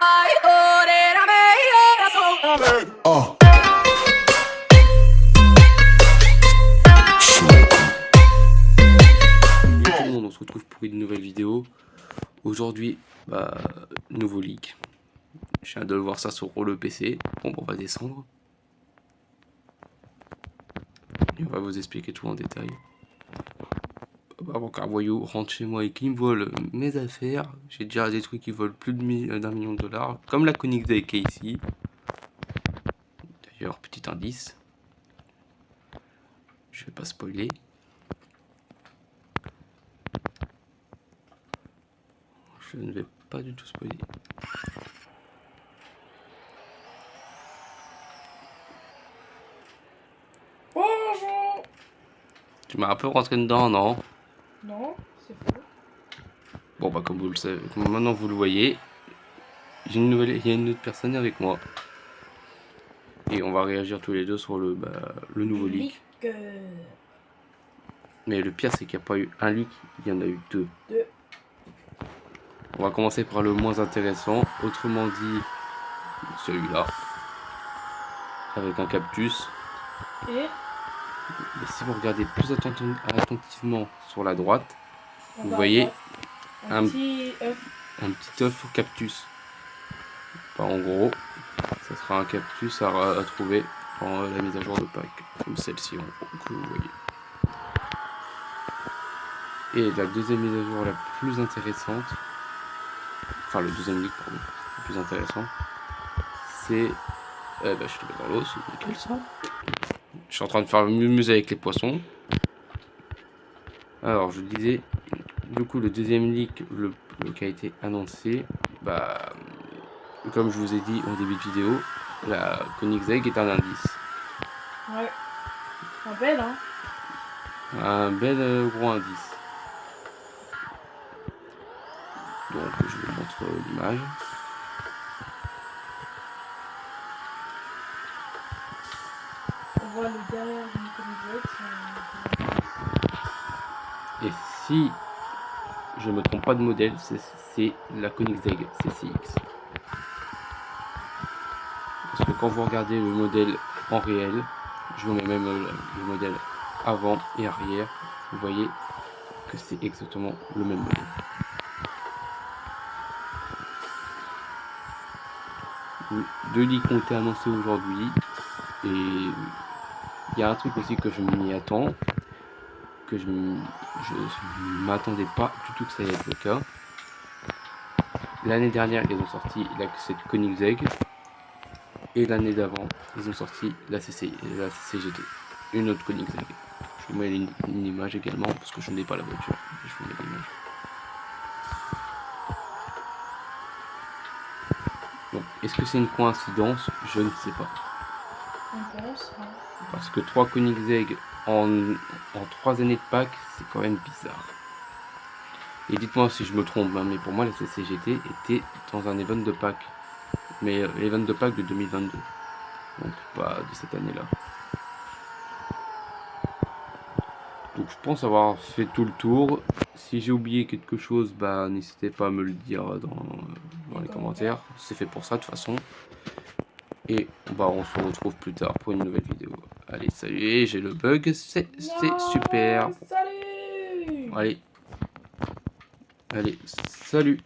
Oh. Tout le monde, on se retrouve pour une nouvelle vidéo. Aujourd'hui, nouveau leak. Je viens de voir ça sur le PC. Bon, on va descendre. Et on va vous expliquer tout en détail. Avant qu'un voyou rentre chez moi et qu'il me vole mes affaires, j'ai déjà des trucs qui volent plus d'un million de dollars, comme la Koenigsegg qui est ici. D'ailleurs, petit indice. Je vais pas spoiler. Je ne vais pas du tout spoiler. Bonjour. Tu m'as un peu rentré dedans, non? Non, c'est faux. Bon, comme vous le savez, comme maintenant vous le voyez, il y a une autre personne avec moi. Et on va réagir tous les deux sur le nouveau leak. Mais le pire, c'est qu'il n'y a pas eu un leak, il y en a eu deux. On va commencer par le moins intéressant, autrement dit, celui-là, avec un cactus. Et si vous regardez plus attentivement sur la droite, vous va voyez un petit œuf. un petit œuf au cactus. En gros, ça sera un cactus à trouver dans la mise à jour de Pâques, comme celle-ci en gros que vous voyez. Et la deuxième mise à jour la plus intéressante, enfin le deuxième leak pardon, le plus intéressant, c'est... je suis tombé dans l'eau, c'est nickel ça. Je suis en train de faire musée avec les poissons. Alors je disais, du coup le deuxième leak le qui a été annoncé, comme je vous ai dit au début de vidéo, la Koenigsegg est un indice. Ouais. Un bel hein. Un bel gros indice. Donc je vous montre l'image. On voit le derrière d'une Koenigsegg. Et si je me trompe pas de modèle, c'est la Koenigsegg CCX. Parce que quand vous regardez le modèle en réel, je vous mets même le modèle avant et arrière, vous voyez que c'est exactement le même modèle. Deux leaks ont été annoncés aujourd'hui et il y a un truc aussi que je m'y attends, que je m'attendais pas du tout que ça allait être le cas. L'année dernière ils ont sorti cette Koenigsegg et l'année d'avant ils ont sorti la CCGT, une autre Koenigsegg. Je vous mets une image également parce que je n'ai pas la voiture, je vous mets l'image. Donc, est-ce que c'est une coïncidence? Je ne sais pas. On pense, hein. Parce que 3 Koenigsegg en 3 années de Pâques, c'est quand même bizarre. Et dites-moi si je me trompe, hein, mais pour moi la CCGT était dans un event de Pâques. Mais l'event de Pâques de 2022. Donc pas de cette année-là. Donc je pense avoir fait tout le tour. Si j'ai oublié quelque chose, n'hésitez pas à me le dire dans les commentaires. C'est fait pour ça de toute façon. Et on se retrouve plus tard pour une nouvelle vidéo. Allez, salut, j'ai le bug, c'est super. Salut. Allez, salut. Salut.